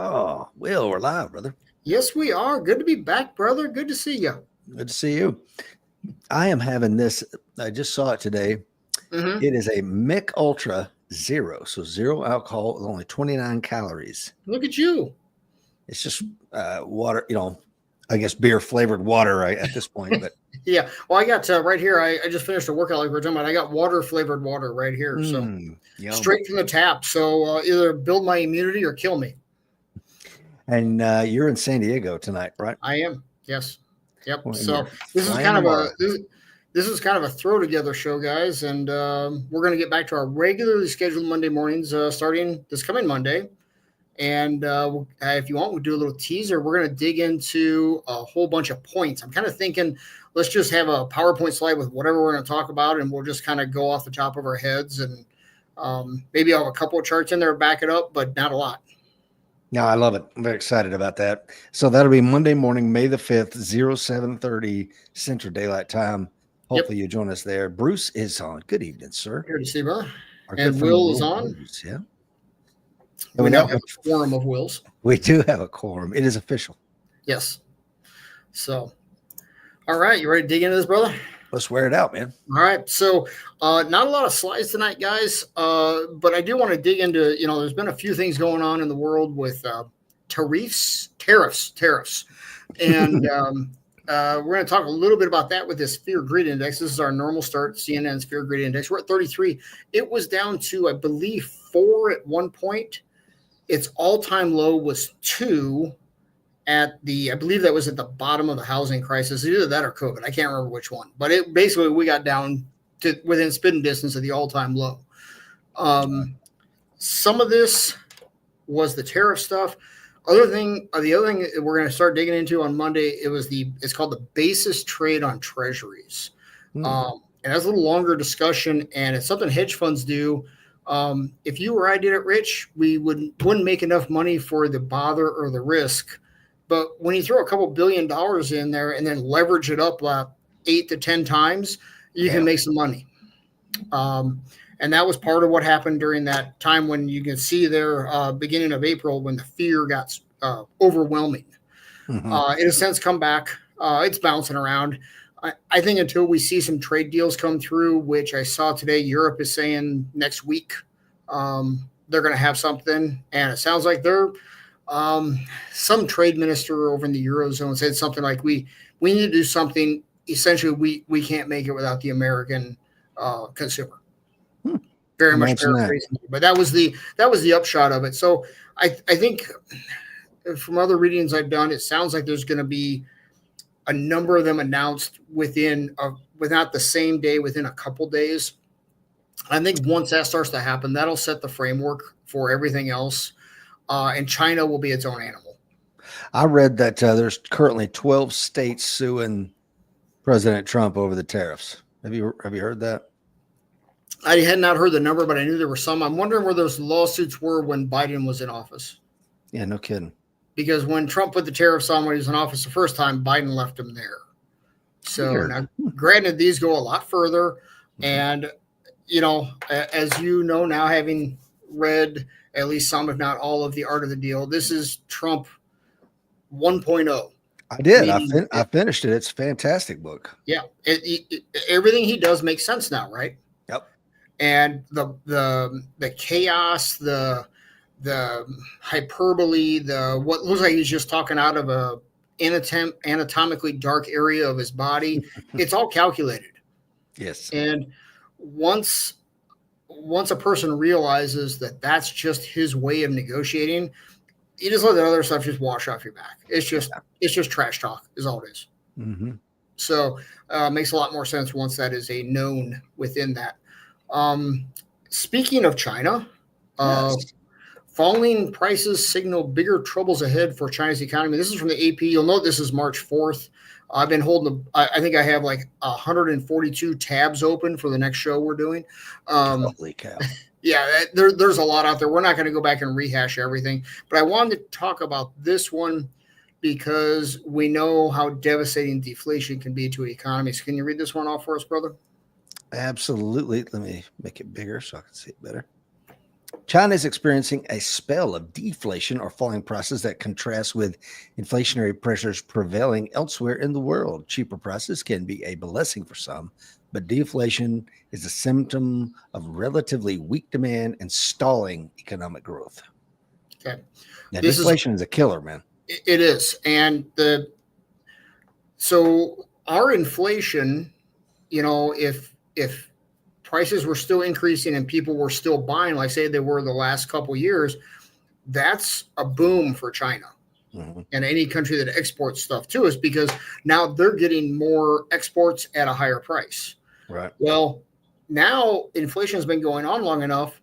Oh, Will, we're live, brother. Yes, we are. Good to be back, brother. Good to see you. Good to see you. I am having this. I just saw it today. Mm-hmm. It is a Mick Ultra Zero, so zero alcohol with only 29 calories. Look at you. It's just water, I guess beer flavored water right at this point. But Yeah. Well, I got right here. I just finished a workout like we're talking about. I got water flavored water right here. So yum. straight from the tap. So either build my immunity or kill me. And you're in San Diego tonight, right? I am. Yes. Yep. Well, So you're this is flying kind of tomorrow. this is kind of a throw together show, guys, and we're going to get back to our regularly scheduled Monday mornings starting this coming Monday. And if you want, we'll do a little teaser. We're going to dig into a whole bunch of points. I'm kind of thinking let's just have a PowerPoint slide with whatever we're going to talk about, and we'll just kind of go off the top of our heads. And maybe I'll have a couple of charts in there to back it up, but not a lot. No, I love it. I'm very excited about that. So that'll be Monday morning, May the 5th, 0730 Central Daylight Time. Hopefully you join us there. Bruce is on. Good evening, sir. Good to see you, brother. Our And good friend Will is on. Bruce, yeah. And we now have a quorum of Wills. We do have a quorum. It is official. Yes. So, all right. You ready to dig into this, brother? Let's wear it out, man. All right. So, not a lot of slides tonight, guys, but I do want to dig into, there's been a few things going on in the world with tariffs. And we're going to talk a little bit about that with this Fear Greed Index. This is our normal start, CNN's Fear Greed Index. We're at 33. It was down to, I believe, 4 at one point. Its all-time low was 2 I believe that was at the bottom of the housing crisis, either that or COVID. I can't remember which one, but we got down to within spitting distance of the all-time low. Some of this was the tariff stuff. The other thing we're going to start digging into on Monday, it's called the basis trade on treasuries. And that's a little longer discussion, and it's something hedge funds do. If you or I did it, Rich, we wouldn't make enough money for the bother or the risk. But when you throw a couple $1 billion in there and then leverage it up 8 to 10 times, you can make some money. And that was part of what happened during that time when you can see there beginning of April when the fear got overwhelming. It has since come back. It's bouncing around. I think until we see some trade deals come through, which I saw today, Europe is saying next week they're going to have something. And it sounds like they're some trade minister over in the Eurozone said something like, we need to do something. Essentially, we can't make it without the American consumer. Very much paraphrasing, but that was the upshot of it. So I think from other readings I've done, it sounds like there's going to be a number of them announced without the same day, within a couple days. I think once that starts to happen, that'll set the framework for everything else. And China will be its own animal. I read that there's currently 12 states suing President Trump over the tariffs. Have you heard that? I had not heard the number, but I knew there were some. I'm wondering where those lawsuits were when Biden was in office. Yeah, no kidding. Because when Trump put the tariffs on when he was in office the first time, Biden left him there. So now, granted, these go a lot further. And, as you know now, having read at least some, if not all, of The Art of the Deal, this is Trump 1.0. I did. I finished it. It's a fantastic book. Yeah. Everything he does makes sense now, right? Yep. And the chaos, the hyperbole, what looks like he's just talking out of a anatomically dark area of his body, it's all calculated. Yes. And once a person realizes that that's just his way of negotiating, you just let that other stuff just wash off your back. It's just trash talk is all it is. Mm-hmm. So it makes a lot more sense once that is a known within that. Speaking of China, falling prices signal bigger troubles ahead for China's economy. This is from the AP. You'll note this is March 4th. I've been holding I think I have like 142 tabs open for the next show we're doing. Holy cow. Yeah, there's a lot out there. We're not going to go back and rehash everything, but I wanted to talk about this one because we know how devastating deflation can be to economies. Can you read this one off for us, brother? Absolutely. Let me make it bigger so I can see it better. China is experiencing a spell of deflation or falling prices that contrasts with inflationary pressures prevailing elsewhere in the world. Cheaper prices can be a blessing for some, but deflation is a symptom of relatively weak demand and stalling economic growth. Okay. Now, This deflation is a killer, man. it is. And so our inflation, if prices were still increasing and people were still buying, like say they were the last couple of years, that's a boom for China Mm-hmm. and any country that exports stuff to us, because now they're getting more exports at a higher price. Right. Well, now inflation has been going on long enough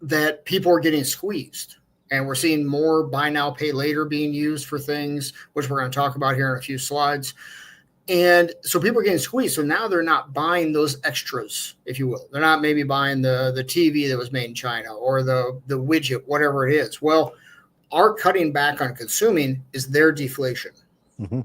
that people are getting squeezed. And we're seeing more buy now, pay later being used for things, which we're going to talk about here in a few slides. And so people are getting squeezed. So now they're not buying those extras, if you will. They're not maybe buying the TV that was made in China or the widget, whatever it is. Well, our cutting back on consuming is their deflation. Mm-hmm.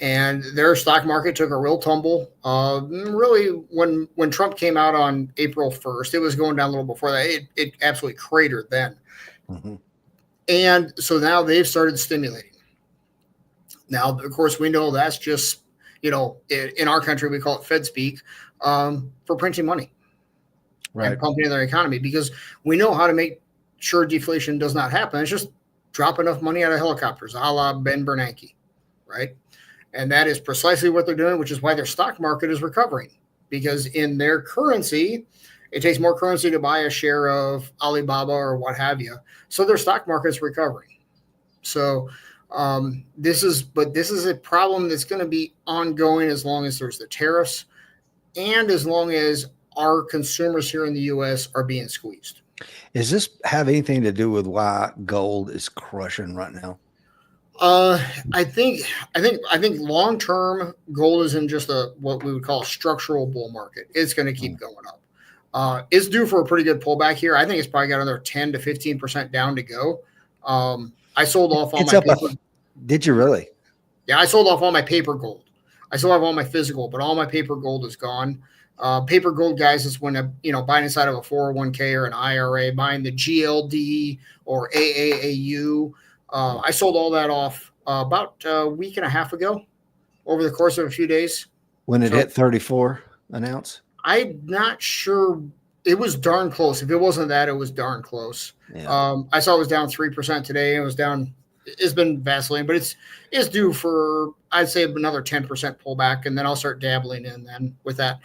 And their stock market took a real tumble. Really, when Trump came out on April 1st, it was going down a little before that. It absolutely cratered then. Mm-hmm. And so now they've started stimulating. Now, of course, we know that's just, in our country, we call it Fed speak, for printing money, Right. and pumping in their economy, because we know how to make sure deflation does not happen. It's just drop enough money out of helicopters, a la Ben Bernanke, right? And that is precisely what they're doing, which is why their stock market is recovering, because in their currency, it takes more currency to buy a share of Alibaba or what have you. So their stock market is recovering. So this is a problem that's going to be ongoing as long as there's the tariffs and as long as our consumers here in the U.S. are being squeezed. Does this have anything to do with why gold is crushing right now? I think long term gold is in just what we would call a structural bull market. It's going to keep going up. It's due for a pretty good pullback here. I think it's probably got another 10 to 15% down to go. I sold off all my paper. Did you really? Yeah, I sold off all my paper gold. I still have all my physical, but all my paper gold is gone. Paper gold, guys, is when buying inside of a 401k or an IRA, buying the GLD or AAAU. I sold all that off about a week and a half ago, over the course of a few days. When it hit 34 an ounce? I'm not sure. It was darn close. If it wasn't that, it was darn close. Yeah. I saw it was down 3% today. It was down. It's been vacillating, but it's due for, I'd say, another 10% pullback, and then I'll start dabbling in then with that.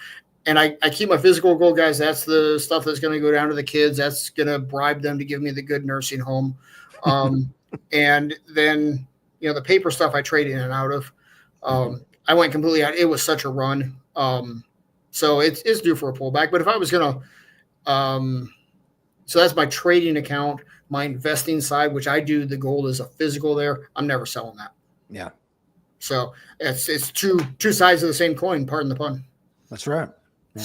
And I keep my physical gold, guys. That's the stuff that's going to go down to the kids. That's going to bribe them to give me the good nursing home. And then, the paper stuff I trade in and out of. I went completely out. It was such a run. So it's due for a pullback. But if I was going to, so that's my trading account, my investing side, which I do the gold as a physical there. I'm never selling that. Yeah. So it's two sides of the same coin, pardon the pun. That's right. Yeah.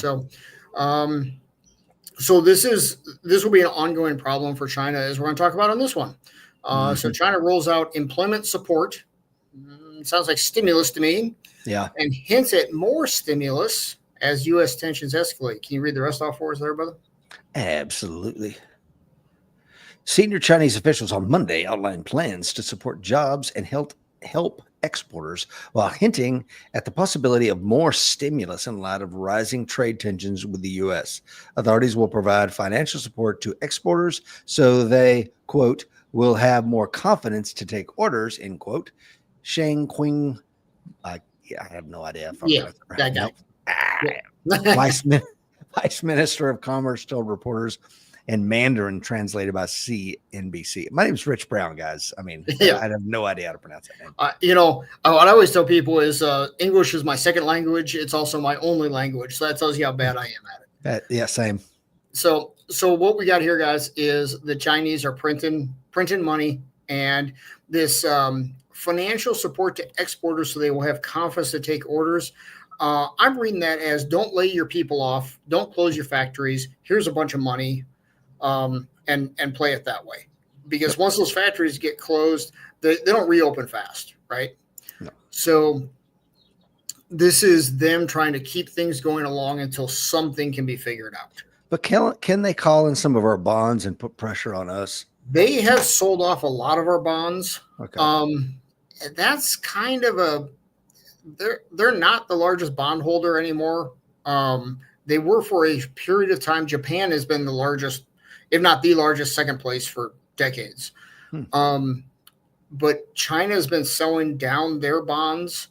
So this will be an ongoing problem for China, as we're going to talk about on this one. So China rolls out employment support. Sounds like stimulus to me. Yeah. And hints at more stimulus as U.S. tensions escalate. Can you read the rest off for us there, brother? Absolutely. Senior Chinese officials on Monday outlined plans to support jobs and help exporters while hinting at the possibility of more stimulus in light of rising trade tensions with the U.S. Authorities will provide financial support to exporters so they, quote, will have more confidence to take orders, end quote. Shang Qing, I have no idea. That guy. Vice Minister of Commerce told reporters in Mandarin, translated by CNBC. My name is Rich Brown, guys. I mean, I have no idea how to pronounce that name. What I always tell people is English is my second language. It's also my only language. So that tells you how bad I am at it. Yeah, same. So what we got here, guys, is the Chinese are printing money, and this financial support to exporters so they will have confidence to take orders. I'm reading that as don't lay your people off, don't close your factories. Here's a bunch of money, and play it that way. Because once those factories get closed, they don't reopen fast, right? No. So this is them trying to keep things going along until something can be figured out. But can they call in some of our bonds and put pressure on us? They have sold off a lot of our bonds. Okay. That's kind of they're not the largest bondholder anymore. They were for a period of time. Japan has been the largest, if not the largest, second place for decades. But China has been selling down their bonds.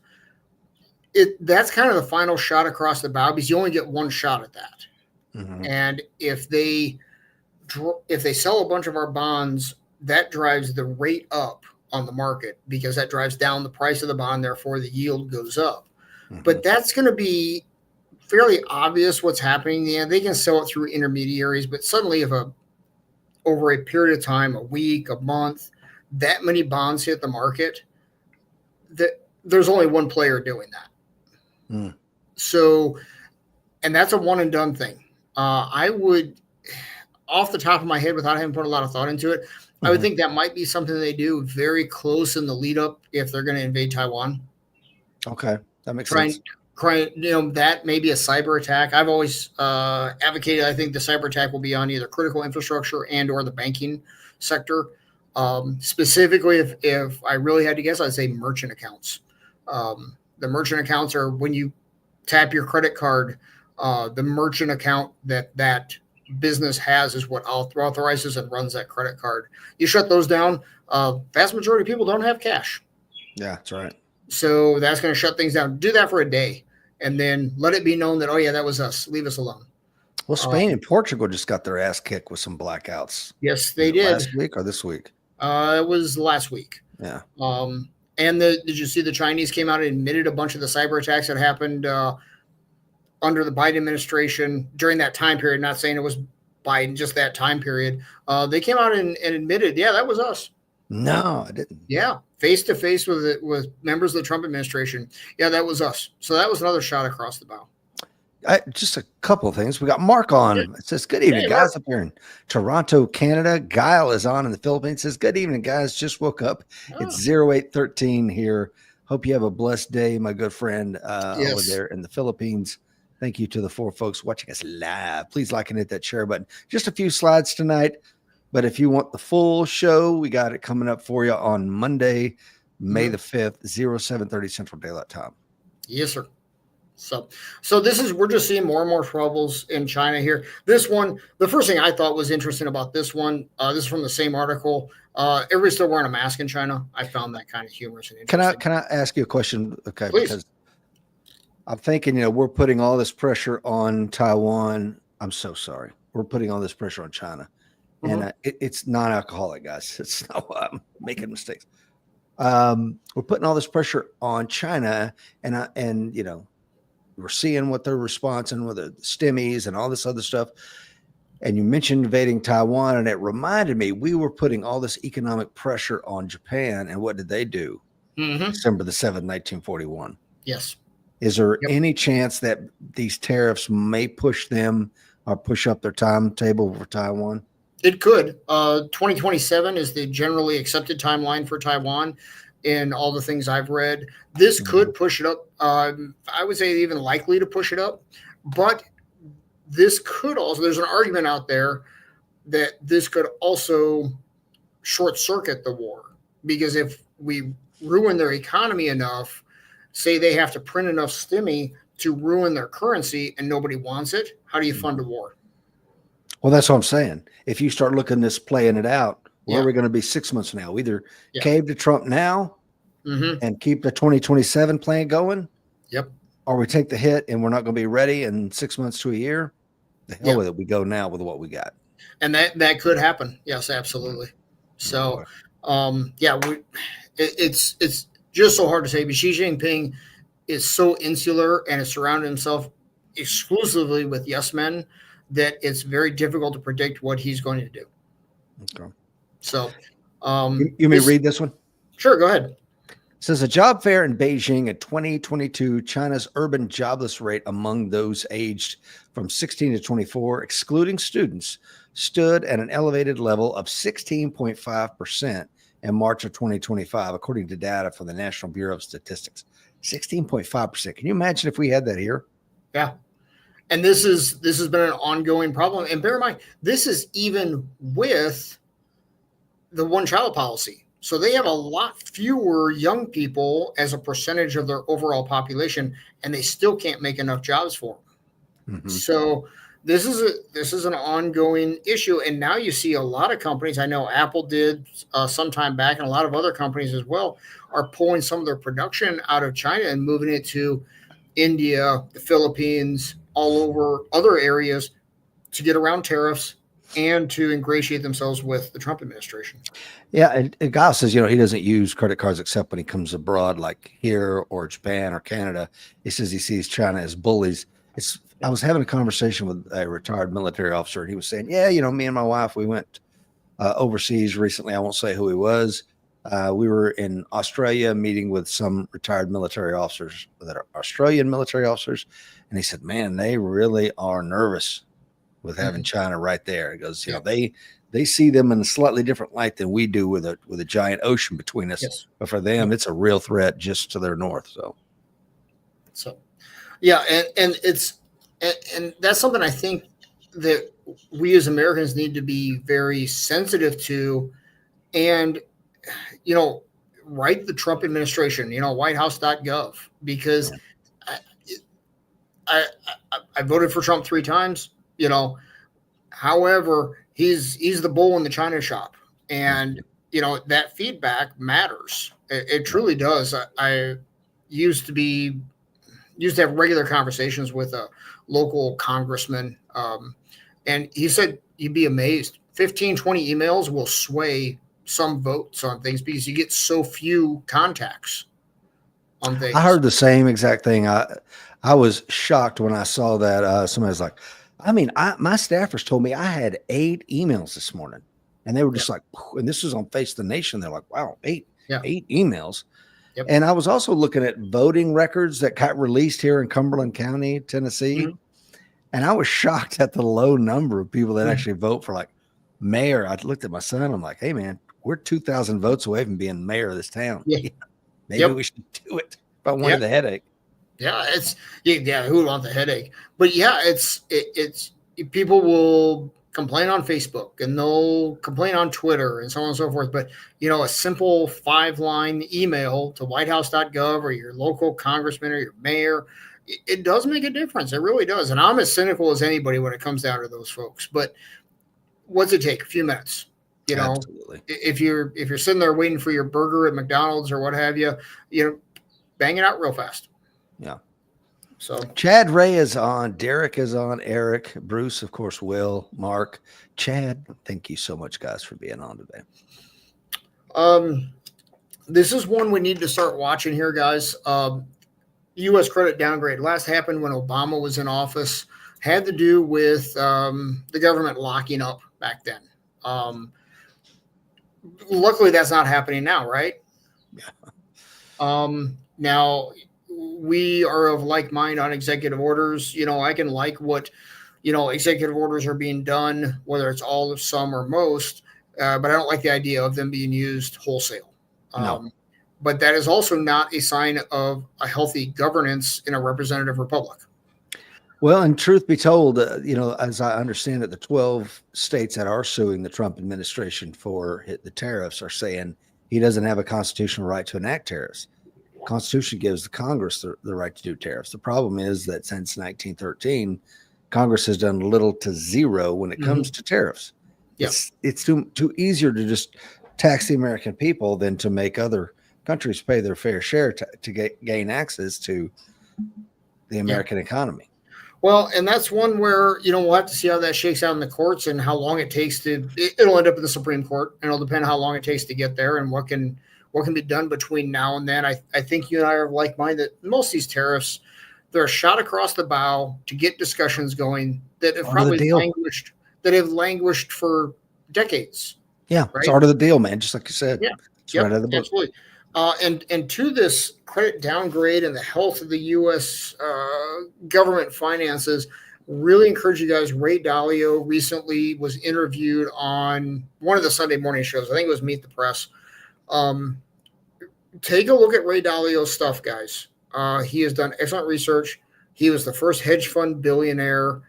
That's kind of the final shot across the bow because you only get one shot at that. Mm-hmm. And if they sell a bunch of our bonds, that drives the rate up on the market because that drives down the price of the bond. Therefore, the yield goes up. Mm-hmm. But that's going to be fairly obvious what's happening. Yeah, they can sell it through intermediaries, but suddenly if over a period of time, a week, a month, that many bonds hit the market, that there's only one player doing that. Mm. So, and that's a one and done thing. I would, off the top of my head, without having put a lot of thought into it, I would think that might be something they do very close in the lead up if they're going to invade Taiwan. Okay, that makes sense. That may be a cyber attack. I've always advocated. I think the cyber attack will be on either critical infrastructure and or the banking sector. Specifically, if I really had to guess, I'd say merchant accounts. The merchant accounts are when you tap your credit card. The merchant account that business has is what authorizes and runs that credit card. You shut those down. Vast majority of people don't have cash. Yeah, that's right. So that's going to shut things down. Do that for a day and then let it be known that, oh, yeah, that was us. Leave us alone. Well, Spain and Portugal just got their ass kicked with some blackouts. Yes, they did. Last week or this week? It was last week. Yeah. And did you see the Chinese came out and admitted a bunch of the cyber attacks that happened under the Biden administration during that time period? Not saying it was Biden, just that time period. They came out and admitted, yeah, that was us. No, I didn't. Yeah, face to face with members of the Trump administration. Yeah, that was us. So that was another shot across the bow. Just a couple of things. We got Mark on. It says, good evening, guys, up here in Toronto, Canada. Guile is on in the Philippines. It says, good evening, guys. Just woke up. It's 0813 here. Hope you have a blessed day, my good friend over there in the Philippines. Thank you to the 4 folks watching us live. Please like and hit that share button. Just a few slides tonight. But if you want the full show, we got it coming up for you on Monday, May the 5th, 0730 Central Daylight Time. Yes, sir. So we're just seeing more and more troubles in China here. This one, the first thing I thought was interesting about this one, this is from the same article. Everybody's still wearing a mask in China. I found that kind of humorous and interesting. Can I ask you a question? Okay. Please. Because I'm thinking, we're putting all this pressure on Taiwan. I'm so sorry. We're putting all this pressure on China. And it's non-alcoholic, guys. It's not I'm making mistakes. We're putting all this pressure on China, and we're seeing what their response and with the stimmies and all this other stuff. And you mentioned invading Taiwan, and it reminded me we were putting all this economic pressure on Japan, and what did they do? December the 7th, 1941. Yes. Is there any chance that these tariffs may push them or push up their timetable for Taiwan? It could. 2027 is the generally accepted timeline for Taiwan in all the things I've read. This could push it up. I would say even likely to push it up. But this could also, there's an argument out there that this could also short circuit the war. Because if we ruin their economy enough, say they have to print enough stimmy to ruin their currency and nobody wants it, how do you fund a war? Well, that's what I'm saying. If you start looking this, playing it out, where are we going to be 6 months from now? We either cave to Trump now and keep the 2027 plan going. Yep. Or we take the hit and we're not going to be ready in 6 months to a year. The hell with it. We go now with what we got. And that could happen. Yes, absolutely. So, it's just so hard to say. But Xi Jinping is so insular and has surrounded himself exclusively with yes men that it's very difficult to predict what he's going to do. Okay. So, you may read this one? Sure, go ahead. It says a job fair in Beijing in 2022, China's urban jobless rate among those aged from 16 to 24, excluding students, stood at an elevated level of 16.5% in March of 2025, according to data from the National Bureau of Statistics. 16.5%. Can you imagine if we had that here? Yeah. And this has been an ongoing problem. And bear in mind, this is even with the one-child policy. So they have a lot fewer young people as a percentage of their overall population, and they still can't make enough jobs for them. Mm-hmm. So this is an ongoing issue. And now you see a lot of companies. I know Apple did some time back, and a lot of other companies as well are pulling some of their production out of China and moving it to India, the Philippines, all over other areas to get around tariffs and to ingratiate themselves with the Trump administration. Yeah, and Giles says, he doesn't use credit cards except when he comes abroad, like here or Japan or Canada. He says he sees China as bullies. I was having a conversation with a retired military officer, and he was saying, yeah, me and my wife, we went overseas recently. I won't say who he was. We were in Australia meeting with some retired military officers that are Australian military officers. And he said, man, they really are nervous with having China right there. He goes, they see them in a slightly different light than we do with a giant ocean between us. Yes. But for them, it's a real threat just to their north. So yeah. And that's something I think that we as Americans need to be very sensitive to, and, write the Trump administration, whitehouse.gov, because I voted for Trump 3 times, however, he's the bull in the China shop, and, that feedback matters. It truly does. I used to have regular conversations with a local congressman. And he said, you'd be amazed. 15, 20 emails will sway some votes on things because you get so few contacts on things. I heard the same exact thing. I was shocked when I saw that. Somebody was like, my staffers told me I had 8 emails this morning, and they were just like, and this was on Face the Nation. They're like, wow, 8 emails. Yep. And I was also looking at voting records that got released here in Cumberland County, Tennessee. Mm-hmm. And I was shocked at the low number of people that actually vote for like mayor. I looked at my son. I'm like, hey man, we're 2,000 votes away from being mayor of this town. Yeah. Maybe we should do it if I wanted the headache. Yeah. Who would want the headache? But it's people will complain on Facebook and they'll complain on Twitter and so on and so forth. But, a simple 5-line email to whitehouse.gov or your local congressman or your mayor, it does make a difference. It really does. And I'm as cynical as anybody when it comes down to those folks. But what's it take? A few minutes. Absolutely. If you're sitting there waiting for your burger at McDonald's or what have you, bang it out real fast. Yeah. So Chad Ray is on, Derek is on, Eric, Bruce, of course, Will, Mark, Chad. Thank you so much, guys, for being on today. This is one we need to start watching here, guys. U.S. credit downgrade last happened when Obama was in office, had to do with the government locking up back then. Luckily, that's not happening now, right? Yeah. Now, we are of like mind on executive orders. I can like what, executive orders are being done, whether it's all of some or most, but I don't like the idea of them being used wholesale. No. But that is also not a sign of a healthy governance in a representative republic. Well, and truth be told, as I understand it, the 12 states that are suing the Trump administration for the tariffs are saying he doesn't have a constitutional right to enact tariffs. The Constitution gives the Congress the right to do tariffs. The problem is that since 1913, Congress has done little to zero when it comes to tariffs. Yep. It's too easier to just tax the American people than to make other countries pay their fair share to gain access to the American economy. Well, and that's one where, we'll have to see how that shakes out in the courts and how long it takes it'll end up in the Supreme Court, and it'll depend on how long it takes to get there and what can be done between now and then. I think you and I are like minded that most of these tariffs, they're a shot across the bow to get discussions going that have languished for decades. Yeah. Right? It's part of the deal, man. Just like you said. Yeah. Right out of the book. Absolutely. And to this credit downgrade and the health of the U.S. Government finances, really encourage you guys. Ray Dalio recently was interviewed on one of the Sunday morning shows. I think it was Meet the Press. Take a look at Ray Dalio's stuff, guys. He has done excellent research. He was the first hedge fund billionaire.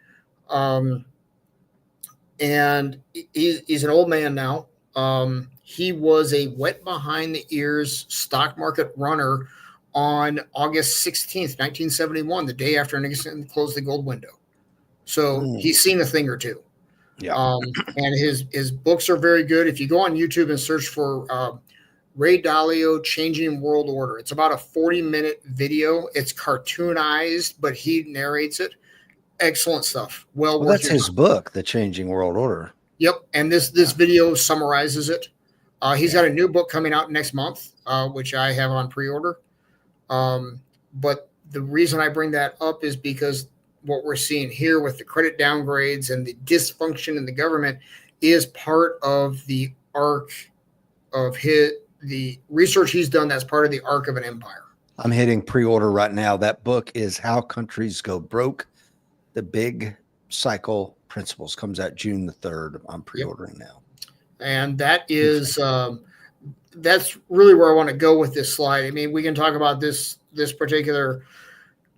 And he's an old man now. He was a wet behind the ears stock market runner on August 16th, 1971, the day after Nixon closed the gold window. So he's seen a thing or two. Yeah. And his books are very good. If you go on YouTube and search for Ray Dalio Changing World Order, it's about a 40-minute video. It's cartoonized, but he narrates it. Excellent stuff. Well, that's his book, The Changing World Order. Yep. And this video summarizes it. He's got a new book coming out next month, which I have on pre-order. But the reason I bring that up is because what we're seeing here with the credit downgrades and the dysfunction in the government is part of the arc of the research he's done. That's part of the arc of an empire. I'm hitting pre-order right now. That book is How Countries Go Broke. The Big Cycle Principles comes out June the 3rd. I'm pre-ordering now. And that is, that's really where I want to go with this slide. I mean, we can talk about this particular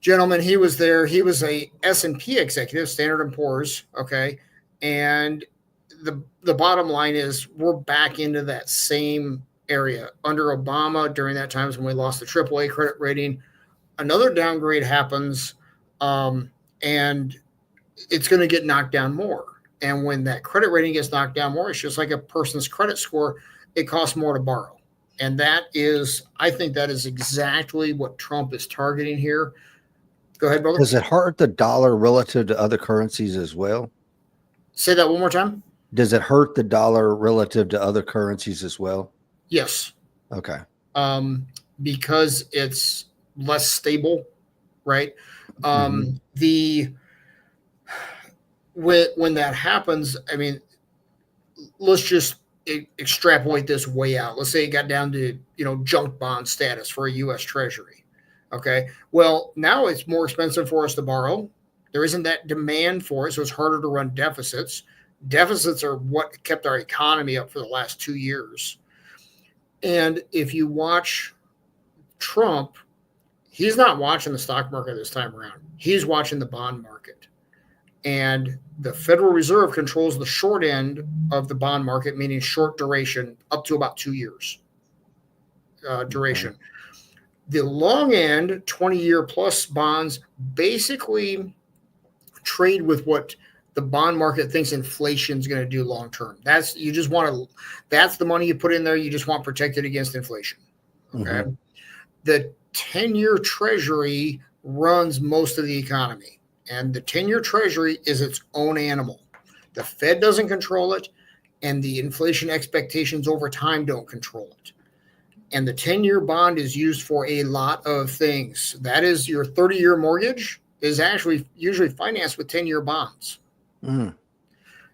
gentleman. He was there. He was a S&P executive, Standard & Poor's. Okay. And the bottom line is we're back into that same area under Obama. During that time when we lost the AAA credit rating, another downgrade happens. And it's going to get knocked down more. And when that credit rating gets knocked down more, it's just like a person's credit score. It costs more to borrow. And that is, I think that is exactly what Trump is targeting here. Go ahead, brother. Does it hurt the dollar relative to other currencies as well? Say that one more time. Does it hurt the dollar relative to other currencies as well? Yes. Okay. Because it's less stable, right? When that happens, I mean, let's just extrapolate this way out. Let's say it got down to, junk bond status for a U.S. Treasury. Okay. Well, now it's more expensive for us to borrow. There isn't that demand for it, so it's harder to run deficits. Deficits are what kept our economy up for the last 2 years. And if you watch Trump, he's not watching the stock market this time around. He's watching the bond market. And the Federal Reserve controls the short end of the bond market, meaning short duration, up to about 2 years duration. Okay. The long end, 20-year plus bonds, basically trade with what the bond market thinks inflation is going to do long term. That's the money you put in there. You just want protected against inflation. Okay. The 10-year Treasury runs most of the economy, and the 10-year Treasury is its own animal. The Fed doesn't control it, and the inflation expectations over time don't control it. And the 10-year bond is used for a lot of things. That is, your 30-year mortgage is actually usually financed with 10-year bonds.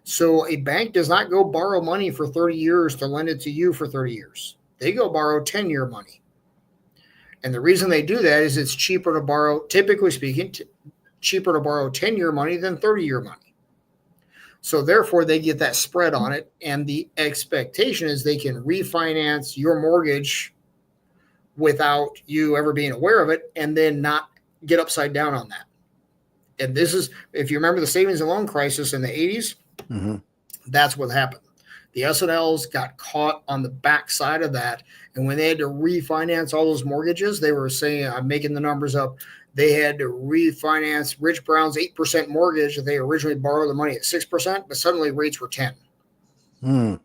So a bank does not go borrow money for 30 years to lend it to you for 30 years. They go borrow 10-year money. And the reason they do that is it's cheaper to borrow, typically speaking, cheaper to borrow 10-year money than 30-year money. So therefore, they get that spread on it. And the expectation is they can refinance your mortgage without you ever being aware of it and then not get upside down on that. And this is, if you remember the savings and loan crisis in the 80s, that's what happened. The S&Ls got caught on the backside of that. And when they had to refinance all those mortgages, they were saying, I'm making the numbers up, they had to refinance Rich Brown's 8% mortgage that they originally borrowed the money at 6%, but suddenly rates were 10. That's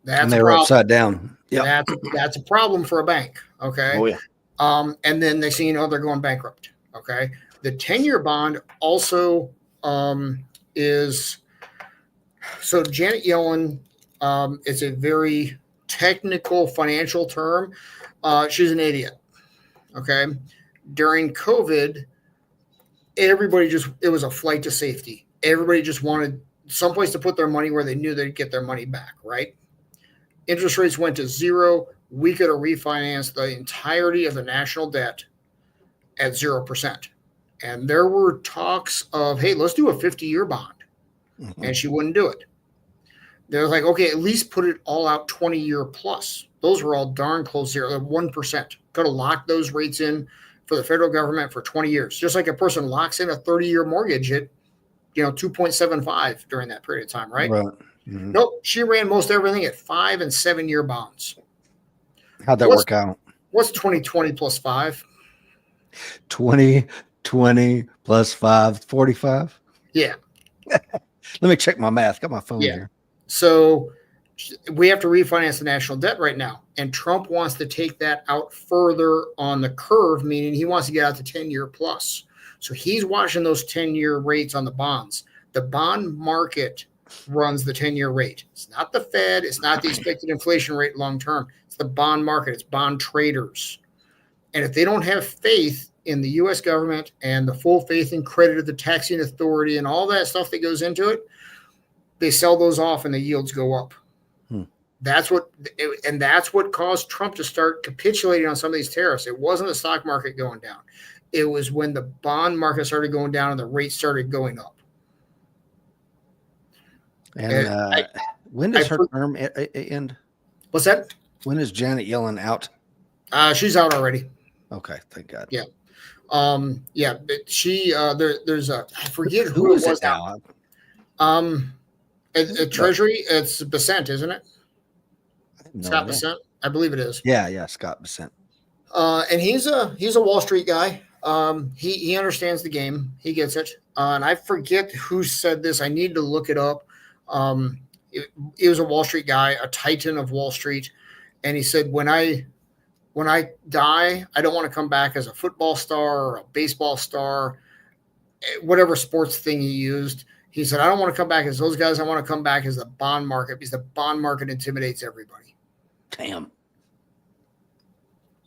and they were upside down. Yeah, that's a problem for a bank. Okay. Oh yeah. And then they see, they're going bankrupt. Okay. The 10-year bond also is. So Janet Yellen is a very technical financial term. She's an idiot. Okay. During COVID, it was a flight to safety. Everybody just wanted someplace to put their money where they knew they'd get their money back, right? Interest rates went to zero. We could have refinanced the entirety of the national debt at 0%. And there were talks of, hey, let's do a 50-year bond. And she wouldn't do it. They're like, okay, at least put it all out 20-year plus. Those were all darn close here, 1%. Could have locked those rates in for the federal government for 20 years, just like a person locks in a 30-year mortgage at 2.75 during that period of time, right? Right. Mm-hmm. Nope, she ran most everything at 5 and 7 year bonds. How'd that work out? What's 2020 plus 5? 20 plus 5, 45. Yeah. Let me check my math. Got my phone here. So we have to refinance the national debt right now. And Trump wants to take that out further on the curve, meaning he wants to get out to 10-year plus. So he's watching those 10-year rates on the bonds. The bond market runs the 10-year rate. It's not the Fed. It's not the expected inflation rate long term. It's the bond market. It's bond traders. And if they don't have faith in the U.S. government and the full faith and credit of the taxing authority and all that stuff that goes into it, they sell those off and the yields go up. That's what caused Trump to start capitulating on some of these tariffs. It wasn't the stock market going down. It was when the bond market started going down and the rates started going up. And when does her term end? What's that? When is Janet Yellen out? She's out already. Okay, thank God. Yeah. But she there's I forget who it was now. At Treasury, it's Bessent, isn't it? Scott Bessent, I believe it is. Yeah, Scott Bessent. And he's a Wall Street guy. He understands the game. He gets it. And I forget who said this. I need to look it up. He was a Wall Street guy, a titan of Wall Street, and he said, when I die, I don't want to come back as a football star or a baseball star, whatever sports thing he used. He said, I don't want to come back as those guys. I want to come back as the bond market because the bond market intimidates everybody. Damn.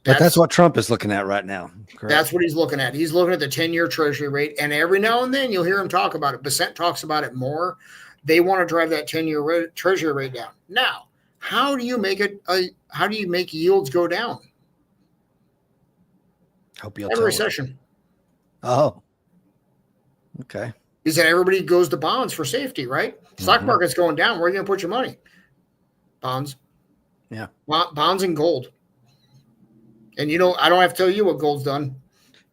But that's what Trump is looking at right now. Correct? That's what he's looking at. He's looking at the 10-year Treasury rate, and every now and then you'll hear him talk about it. Bessent talks about it more. They want to drive that 10-year Treasury rate down. Now, how do you make yields go down? Hope you'll have a recession. Oh, okay. Is that everybody goes to bonds for safety, right? Stock market's going down. Where are you going to put your money? Bonds. Yeah. Bonds and gold. And I don't have to tell you what gold's done.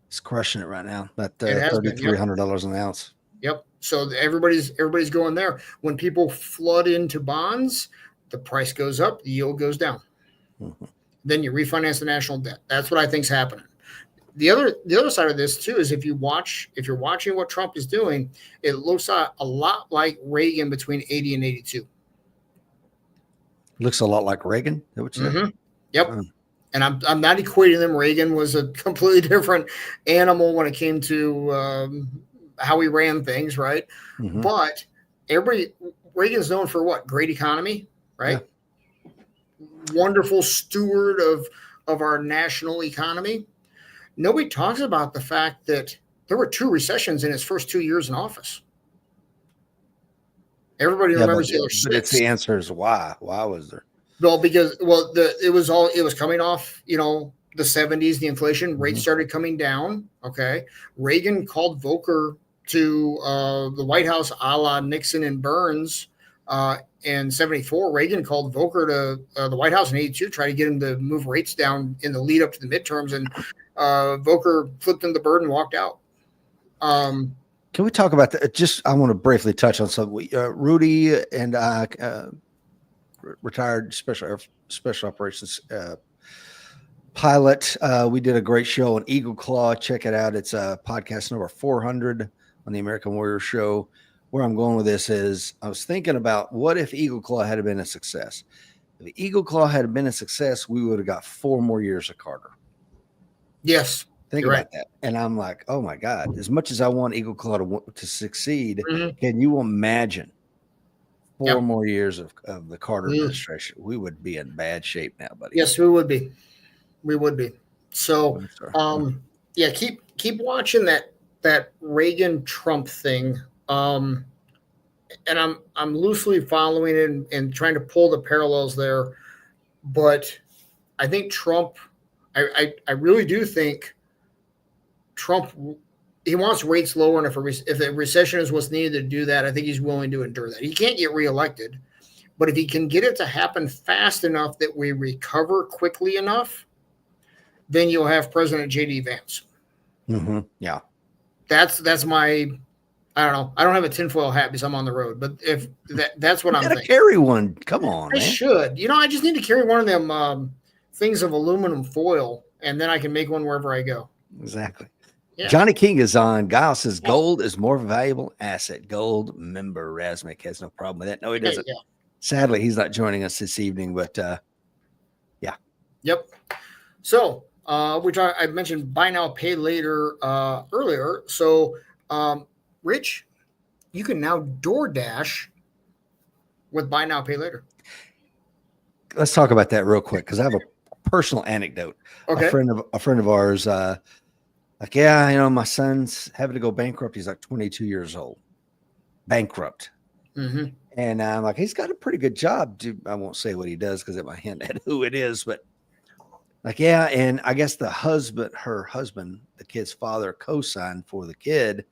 It's crushing it right now. That $3,300 an ounce. Yep. So everybody's going there. When people flood into bonds, the price goes up, the yield goes down. Then you refinance the national debt. That's what I think's happening. The other side of this too is if you're watching what Trump is doing, it looks a lot like Reagan between 80 and 82. Looks a lot like Reagan. That what you said? Yep. And I'm not equating them. Reagan was a completely different animal when it came to how he ran things, right? But Reagan's known for what? Great economy, right? Yeah. Wonderful steward of our national economy. Nobody talks about the fact that there were 2 recessions in his first 2 years in office. Everybody remembers the other 6. But it's the answer is why. Why was there? Well, because it was coming off, the 70s, the inflation rates started coming down. Okay. Reagan called Volcker to the White House a la Nixon and Burns in 74. Reagan called Volcker to the White House in 82, try to get him to move rates down in the lead up to the midterms. And Volcker flipped him the bird and walked out. Can we talk about that? I want to briefly touch on something. Rudy and I, retired special operations pilot. We did a great show on Eagle Claw. Check it out. It's podcast number 400 on the American Warrior Show. Where I'm going with this is I was thinking about what if Eagle Claw had been a success. If Eagle Claw had been a success, we would have got 4 more years of Carter. Yes. Think about that. And I'm like, oh my God, as much as I want Eagle Claw to succeed, can you imagine 4 more years of the Carter administration? We would be in bad shape now, buddy. Yes, we would be. We would be. So, keep watching that Reagan Trump thing. And I'm loosely following it and trying to pull the parallels there. But I think Trump, I really do think Trump, he wants rates lower. And if a recession is what's needed to do that, I think he's willing to endure that. He can't get reelected, but if he can get it to happen fast enough that we recover quickly enough, then you'll have President J.D. Vance. Yeah. That's my, I don't know. I don't have a tinfoil hat because I'm on the road, but if that's what You I'm gotta thinking. carry one. Come on, I man. should. I just need to carry one of them things of aluminum foil, and then I can make one wherever I go. Exactly. Yeah. Johnny King is on. Guile says gold is more valuable asset. Gold member Razmik has no problem with that. No, he doesn't. Yeah. Sadly, he's not joining us this evening, but yeah. Yep. So, which I mentioned buy now, pay later earlier. So, Rich, you can now DoorDash with buy now, pay later. Let's talk about that real quick because I have a personal anecdote. Okay. A friend of ours, like, yeah, my son's having to go bankrupt. He's like 22 years old, bankrupt. Mm-hmm. And I'm like, he's got a pretty good job. I won't say what he does because it might hint at who it is, but like, yeah. And I guess her husband, the kid's father, co-signed for the kid.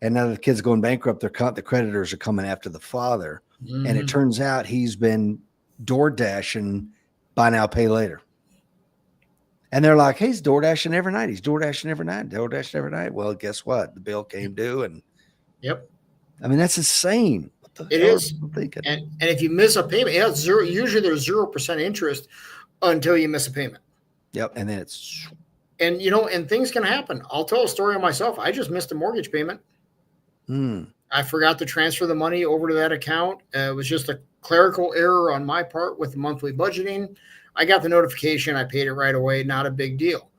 And now the kid's going bankrupt. The creditors are coming after the father. Mm-hmm. And it turns out he's been door dashing buy now, pay later. And they're like, hey, he's door dashing every night. He's door dashing every night. Well, guess what? The bill came due. And yep. I mean, that's insane. It is. Thinking? And if you miss a payment, it's zero. Usually there's 0% interest until you miss a payment. Yep. And then it's. And, and things can happen. I'll tell a story on myself. I just missed a mortgage payment. I forgot to transfer the money over to that account. It was just a clerical error on my part with the monthly budgeting. I got the notification. I paid it right away. Not a big deal.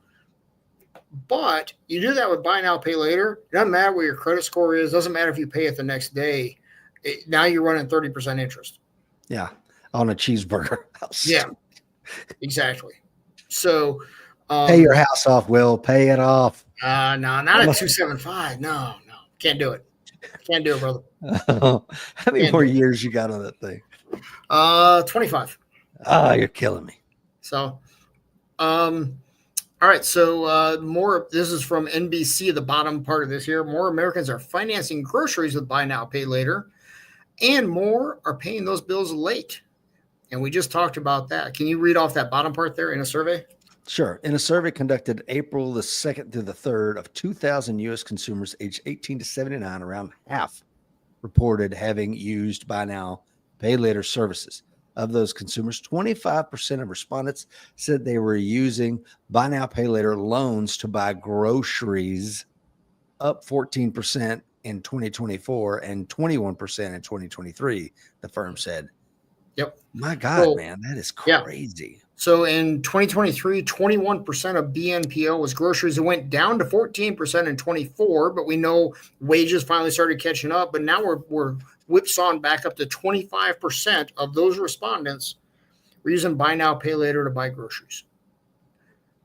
But you do that with buy now, pay later. It doesn't matter what your credit score is. Doesn't matter if you pay it the next day. Now you're running 30% interest. Yeah. On a cheeseburger house. Yeah, exactly. So pay your house off, Will. Pay it off. No, not at 275. No. Can't do it. Can't do it, brother. How many more years you got on that thing? 25. Oh, you're killing me. So, all right. So more, this is from NBC, the bottom part of this here. More Americans are financing groceries with buy now, pay later, and more are paying those bills late. And we just talked about that. Can you read off that bottom part there in a survey? Sure. In a survey conducted April the 2nd through the 3rd of 2,000 U.S. consumers aged 18 to 79, around half reported having used buy now, pay later services. Of those consumers, 25% of respondents said they were using buy now, pay later loans to buy groceries, up 14% in 2024 and 21% in 2023, the firm said. Yep. My God, man, that is crazy. Yeah. So in 2023, 21% of BNPL was groceries. It went down to 14% in 24, but we know wages finally started catching up. But now we're whipsawing back up to 25% of those respondents were using buy now, pay later to buy groceries.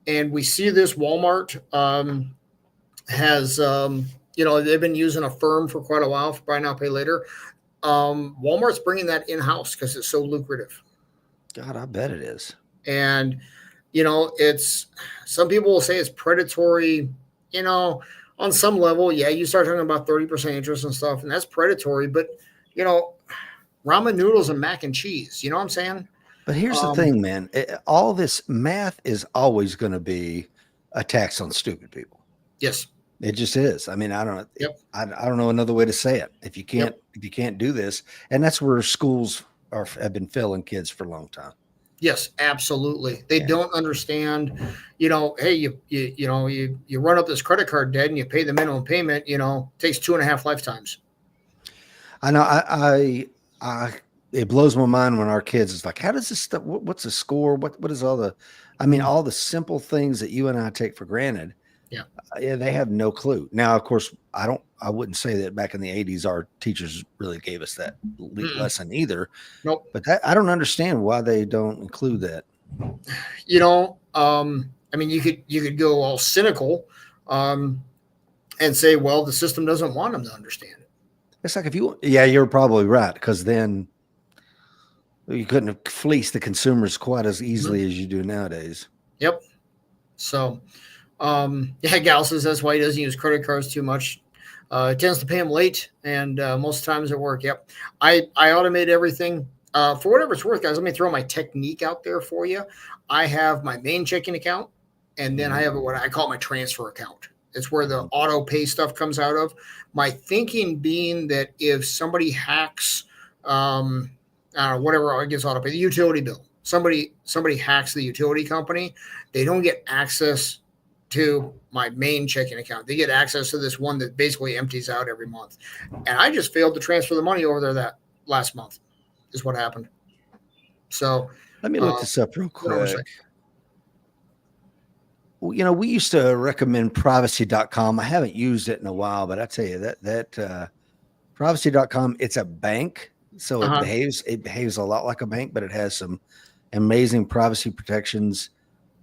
And we see this Walmart has, they've been using Affirm for quite a while for buy now, pay later. Walmart's bringing that in-house because it's so lucrative. God, I bet it is. And, it's, some people will say it's predatory, on some level. Yeah, you start talking about 30% interest and stuff, and that's predatory. But, ramen noodles and mac and cheese, you know what I'm saying? But here's the thing, man. All this math is always going to be a tax on stupid people. Yes. It just is. I mean, I don't know. Yep. I don't know another way to say it. If you can't do this, and that's where schools have been failing kids for a long time. Yes, absolutely. They don't understand, hey, you run up this credit card debt and you pay the minimum payment, takes 2.5 lifetimes. I know. It blows my mind when our kids is like, how does this stuff, what's the score? What is all the simple things that you and I take for granted. Yeah. They have no clue. Now, of course, I wouldn't say that back in the 80s, our teachers really gave us that lesson either. Nope. But I don't understand why they don't include that. You could go all cynical and say, well, the system doesn't want them to understand it. It's like you're probably right. Because then you couldn't have fleeced the consumers quite as easily as you do nowadays. Yep. So, Gal says that's why he doesn't use credit cards too much. Tends to pay them late, and most times at work. Yep. I automate everything. For whatever it's worth, guys, let me throw my technique out there for you. I have my main checking account, and then I have what I call my transfer account. It's where the auto pay stuff comes out of. My thinking being that if somebody hacks, I don't know, whatever, I guess auto pay, the utility bill, somebody hacks the utility company, they don't get access to my main checking account. They get access to this one that basically empties out every month. And I just failed to transfer the money over there that last month is what happened. So let me look this up real quick. You know, we used to recommend privacy.com. I haven't used it in a while, but I tell you that privacy.com, it's a bank. So it behaves a lot like a bank, but it has some amazing privacy protections,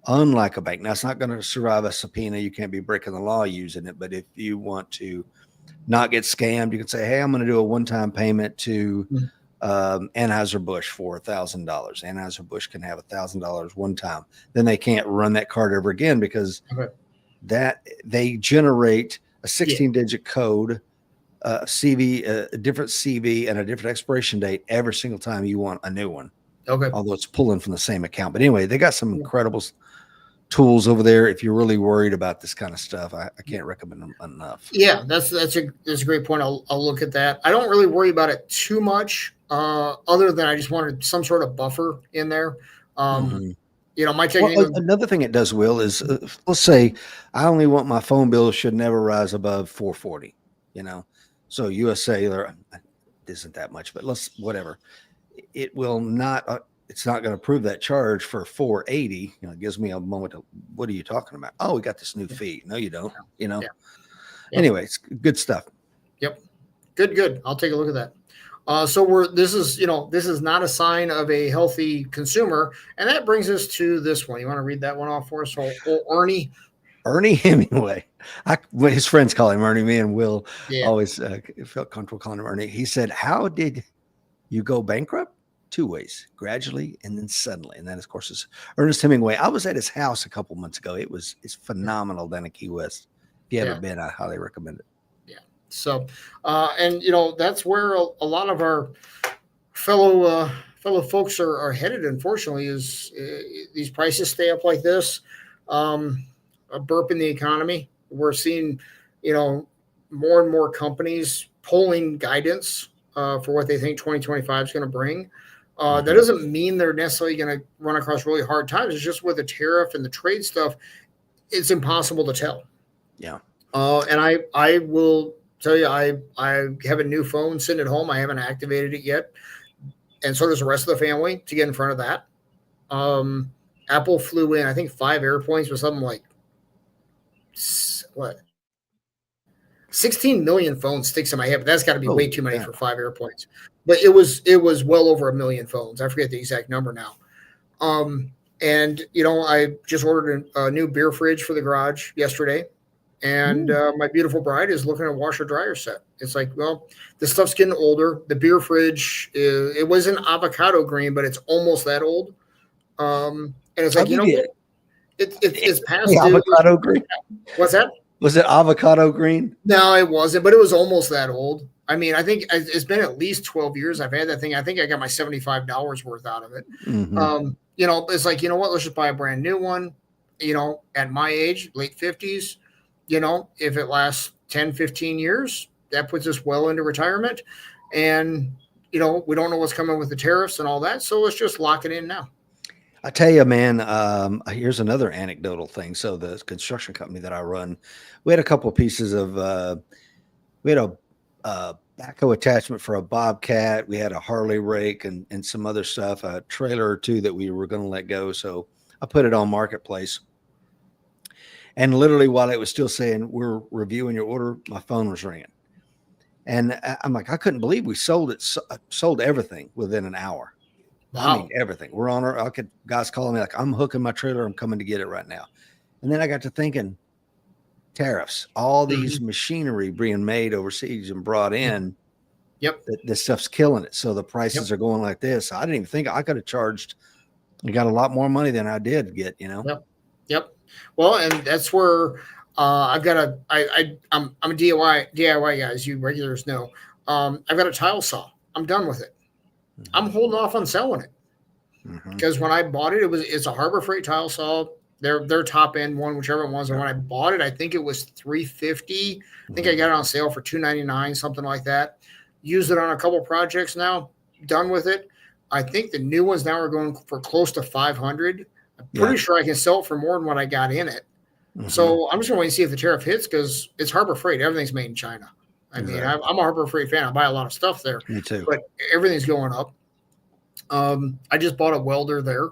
unlike a bank. Now, it's not going to survive a subpoena. You can't be breaking the law using it. But if you want to not get scammed, you can say, hey, I'm going to do a one-time payment to Anheuser-Busch for $1,000. Anheuser-Busch can have $1,000 one time. Then they can't run that card ever again because that they generate a 16-digit code, CV, a different CV, and a different expiration date every single time you want a new one. Okay. Although it's pulling from the same account. But anyway, they got some incredible tools over there. If you're really worried about this kind of stuff, I can't recommend them enough. Yeah, that's a great point. I'll look at that. I don't really worry about it too much, other than I just wanted some sort of buffer in there. You know, my technique. Another thing it does, Will, is let's say I only want my phone bill should never rise above $440. You know, so US Cellular isn't that much, but whatever. It will not. It's not going to approve that charge for $480. You know, it gives me a moment of, what are you talking about? Oh, we got this new fee. No, you don't. You know. Anyway, it's good stuff. Yep. Good. I'll take a look at that. So this is not a sign of a healthy consumer, and that brings us to this one. You want to read that one off for us? So Ernie Hemingway. His friends call him Ernie. Me and Will always felt comfortable calling him Ernie. He said, "How did you go bankrupt? 2 ways: gradually and then suddenly." And that, of course, is Ernest Hemingway. I was at his house a couple months ago. It's phenomenal down in Key West. If you haven't been, I highly recommend it. Yeah. So, and you know, that's where a lot of our fellow folks are headed. Unfortunately, is these prices stay up like this, a burp in the economy. We're seeing, you know, more and more companies pulling guidance for what they think 2025 is going to bring. That doesn't mean they're necessarily going to run across really hard times. It's just with the tariff and the trade stuff, it's impossible to tell. Yeah. And I will tell you, I have a new phone sitting at home. I haven't activated it yet. And so does the rest of the family to get in front of that. Apple flew in, I think 5 airpoints with something like 16 million phones sticks in my head, but that's got to be way too many for 5 airpoints. But it was well over 1 million phones. I forget the exact number now. And you know, I just ordered a new beer fridge for the garage yesterday, and my beautiful bride is looking at a washer dryer set. It's like, well, this stuff's getting older. The beer fridge it was an avocado green, but it's almost that old. And it's like, you know, it's past due. Avocado green. What's that? Was it avocado green? No, it wasn't, but it was almost that old. I mean, I think it's been at least 12 years I've had that thing. I think I got my $75 worth out of it. You know, it's like, you know what, let's just buy a brand new one. You know, at my age, late 50s, you know, if it lasts 10, 15 years, that puts us well into retirement. And, you know, we don't know what's coming with the tariffs and all that. So let's just lock it in now. I tell you, man, here's another anecdotal thing. So the construction company that I run, we had a couple of pieces of, we had a backhoe attachment for a Bobcat. We had a Harley rake and some other stuff, a trailer or two that we were going to let go. So I put it on Marketplace. And literally while it was still saying, we're reviewing your order, my phone was ringing. And I'm like, I couldn't believe we sold everything within an hour. Wow. I mean, everything. We're on guys calling me like, I'm hooking my trailer. I'm coming to get it right now. And then I got to thinking, tariffs, all these machinery being made overseas and brought in. Yep. This stuff's killing it. So the prices are going like this. I didn't even think I could have charged. I got a lot more money than I did get, you know? Yep. Well, and that's where I'm a DIY guy, as you regulars know. I've got a tile saw. I'm done with it. I'm holding off on selling it because when I bought it, it's a Harbor Freight tile saw. their top end one, whichever it was. And when I bought it, I think it was $350. I think I got it on sale for $299, something like that. Used it on a couple projects now. Done with it. I think the new ones now are going for close to 500. I'm pretty sure I can sell it for more than what I got in it. So I'm just going to wait and see if the tariff hits because it's Harbor Freight. Everything's made in China. I mean, I'm a Harbor Freight fan. I buy a lot of stuff there. Me too. But everything's going up. I just bought a welder there.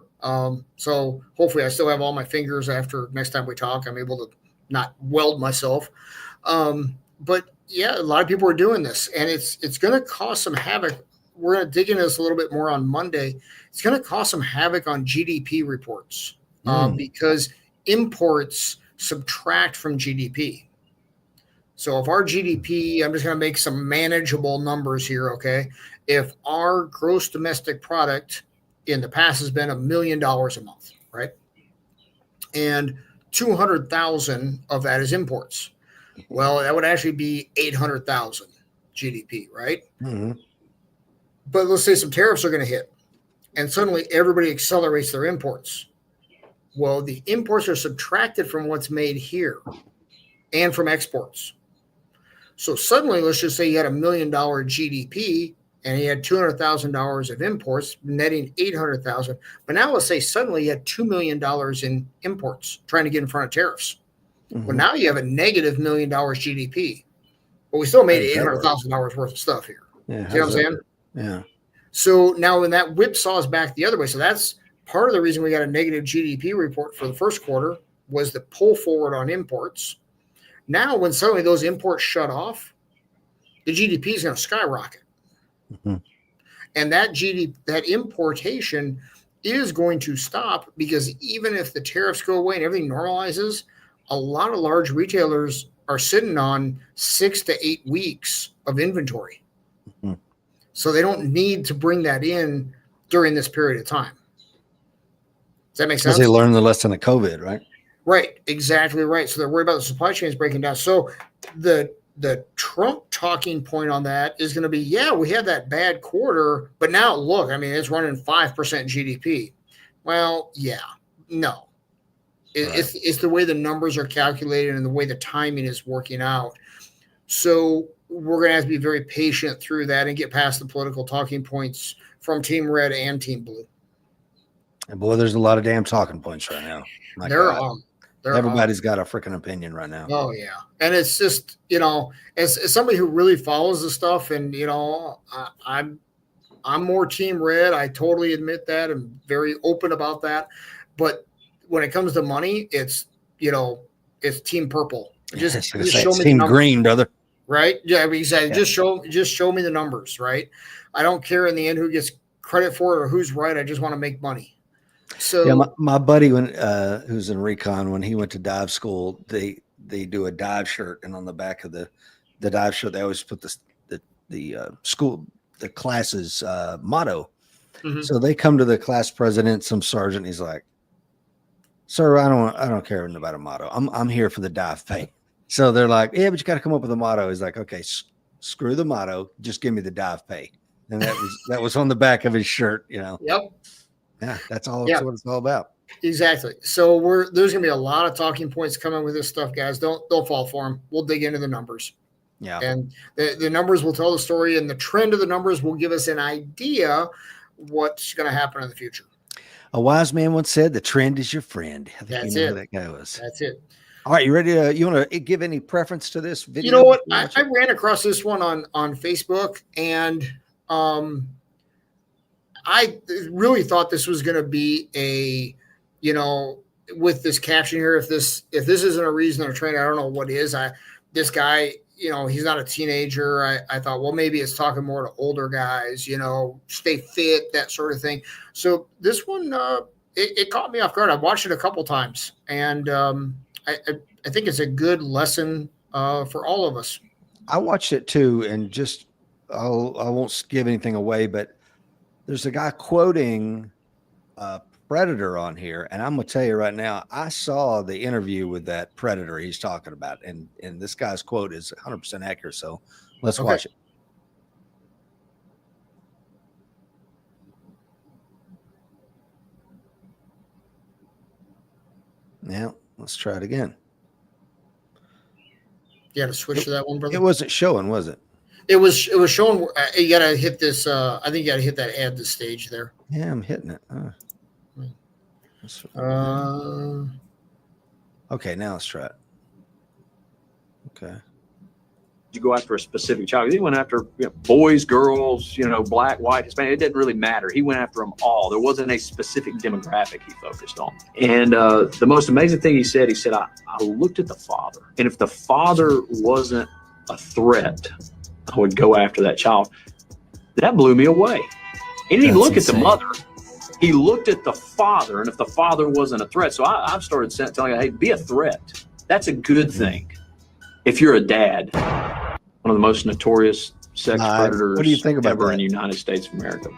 So hopefully I still have all my fingers after next time we talk. I'm able to not weld myself. But yeah, a lot of people are doing this, and it's going to cause some havoc. We're going to dig into this a little bit more on Monday. It's going to cause some havoc on GDP reports because imports subtract from GDP. So if our GDP, I'm just going to make some manageable numbers here, okay? If our gross domestic product in the past has been $1 million a month, right? And 200,000 of that is imports. Well, that would actually be 800,000 GDP, right? But let's say some tariffs are going to hit, and suddenly everybody accelerates their imports. Well, the imports are subtracted from what's made here and from exports. So suddenly, let's just say you had $1 million GDP and you had $200,000 of imports, netting 800,000. But now let's say suddenly you had $2 million in imports trying to get in front of tariffs. Well, now you have a negative $1 million GDP, but we still made $800,000 worth of stuff here. Yeah, see what I'm saying? Yeah. So now when that whipsaws back the other way, so that's part of the reason we got a negative GDP report for the first quarter was the pull forward on imports. Now, when suddenly those imports shut off, the GDP is going to skyrocket. And that importation is going to stop because even if the tariffs go away and everything normalizes, a lot of large retailers are sitting on 6 to 8 weeks of inventory. So they don't need to bring that in during this period of time. Does that make sense? Because they learned the lesson of COVID, right? Right, exactly right. So they're worried about the supply chains breaking down. So the Trump talking point on that is going to be, yeah, we had that bad quarter, but now look, I mean, it's running 5% GDP. Well, yeah, no. It's the way the numbers are calculated and the way the timing is working out. So we're going to have to be very patient through that and get past the political talking points from Team Red and Team Blue. And boy, there's a lot of damn talking points right now. Everybody's got a freaking opinion right now. Oh yeah. And it's just, as somebody who really follows the stuff and, I'm more Team Red. I totally admit that. I'm very open about that. But when it comes to money, it's Team Purple. Just show me Team Green, brother. Right? Yeah, I mean, exactly. Yeah. Just show me the numbers, right? I don't care in the end who gets credit for it or who's right. I just want to make money. So yeah, my buddy who's in recon, when he went to dive school, they do a dive shirt, and on the back of the dive shirt they always put the class's motto. So they come to the class president, some sergeant, he's like, "Sir, I don't care about a motto. I'm here for the dive pay." So they're like, "Yeah, but you got to come up with a motto." He's like, "Okay, screw the motto, just give me the dive pay." And that was on the back of his shirt, Yep. Yeah, that's all. That's what it's all about. Exactly. So there's going to be a lot of talking points coming with this stuff, guys. Don't fall for them. We'll dig into the numbers. Yeah. And the numbers will tell the story, and the trend of the numbers will give us an idea what's going to happen in the future. A wise man once said, "The trend is your friend." I think That's you know it. how that goes. That's it. All right, you ready to? You want to give any preference to this video? You know what? I ran across this one on Facebook, and I really thought this was going to be with this caption here. If this isn't a reason they're training, I don't know what is. This guy, he's not a teenager. I thought, well, maybe it's talking more to older guys, stay fit, that sort of thing. So this one, it caught me off guard. I've watched it a couple times, and I think it's a good lesson for all of us. I watched it too, and I won't give anything away, but there's a guy quoting Predator on here, and I'm gonna tell you right now, I saw the interview with that Predator he's talking about, and this guy's quote is 100% accurate. So let's watch it. Yeah, let's try it again. You got to switch to that one, brother. It wasn't showing, was it? It was showing. You got to hit this. I think you got to hit that add to stage there. Yeah, I'm hitting it. Okay, now let's try it. Okay. You go after a specific child. He went after boys, girls, black, white, Hispanic. It didn't really matter. He went after them all. There wasn't a specific demographic he focused on. And the most amazing thing he said, I looked at the father. And if the father wasn't a threat, I would go after that child. That blew me away. He didn't even look at the mother. He looked at the father. And if the father wasn't a threat, so I've started telling you, hey, be a threat. That's a good thing. If you're a dad, one of the most notorious sex predators what do you think about ever that? in the United States of America.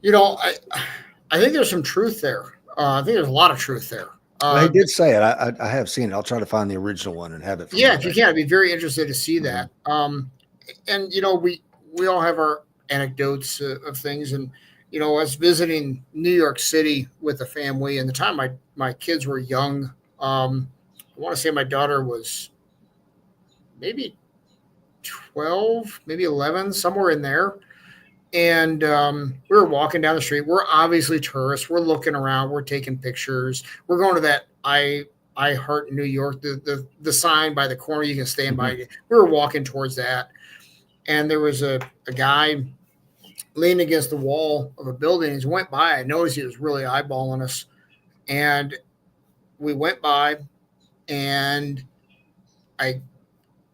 I think there's some truth there. I think there's a lot of truth there. Well, he did say it. I have seen it. I'll try to find the original one and have it. Yeah, if you can, I'd be very interested to see that. And we all have our anecdotes of things, and I was visiting New York City with a family, and the time my kids were young. I want to say my daughter was maybe 12, maybe 11, somewhere in there. And we were walking down the street. We're obviously tourists. We're looking around. We're taking pictures. We're going to that I Heart New York, the sign by the corner you can stand by. We were walking towards that. And there was a guy leaning against the wall of a building. As we went by, I noticed he was really eyeballing us. And we went by, and I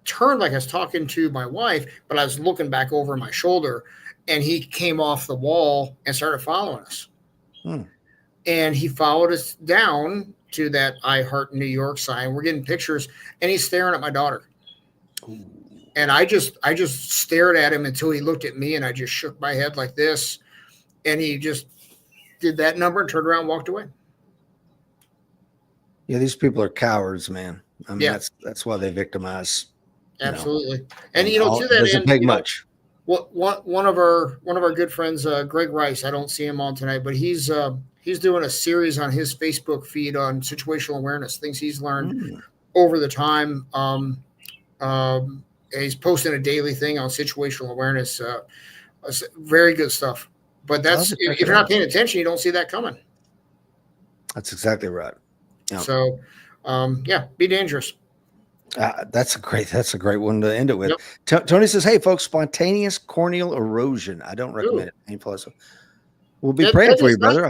turned like I was talking to my wife, but I was looking back over my shoulder, and he came off the wall and started following us. And he followed us down to that I Heart New York sign. We're getting pictures, and he's staring at my daughter. Ooh. And I just stared at him until he looked at me, and I just shook my head like this. And he just did that number and turned around and walked away. Yeah, these people are cowards, man. I mean, that's why they victimize. Absolutely. And to that doesn't take much. One of our good friends, Greg Rice, I don't see him on tonight, but he's doing a series on his Facebook feed on situational awareness, things he's learned over the time. He's posting a daily thing on situational awareness. Very good stuff. But that's if you're not paying attention, you don't see that coming. That's exactly right. Yeah. So, be dangerous. That's a great one to end it with. Yep. Tony says, "Hey, folks, spontaneous corneal erosion. I don't recommend it. Any plus, we'll be praying for you, brother."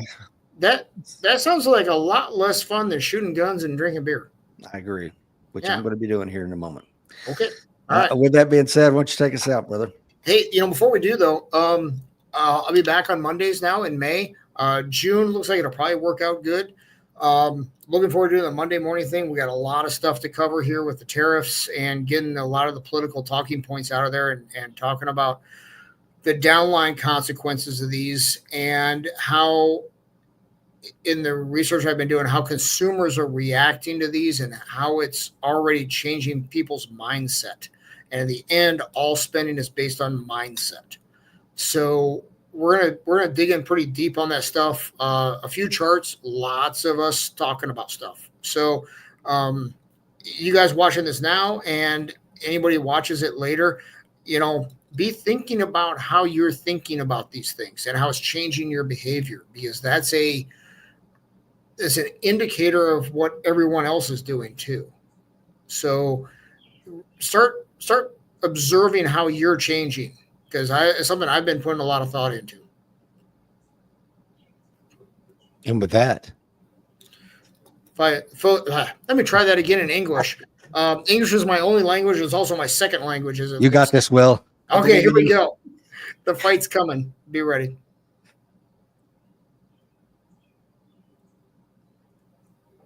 That sounds like a lot less fun than shooting guns and drinking beer. I agree, which I'm going to be doing here in a moment. Okay. All right. With that being said, why don't you take us out, brother? Hey, before we do though, I'll be back on Mondays now in May. June looks like it'll probably work out good. Looking forward to doing the Monday morning thing. We got a lot of stuff to cover here with the tariffs and getting a lot of the political talking points out of there and talking about the downline consequences of these and how, in the research I've been doing, how consumers are reacting to these and how it's already changing people's mindset. And in the end, all spending is based on mindset. So we're gonna dig in pretty deep on that stuff. A few charts, lots of us talking about stuff. So you guys watching this now, and anybody watches it later, be thinking about how you're thinking about these things and how it's changing your behavior, because it's an indicator of what everyone else is doing too. So start observing how you're changing, because it's something I've been putting a lot of thought into. And with that, let me try that again in English. English is my only language. It's also my second language. You got this, Will. Okay, here we go. The fight's coming. Be ready.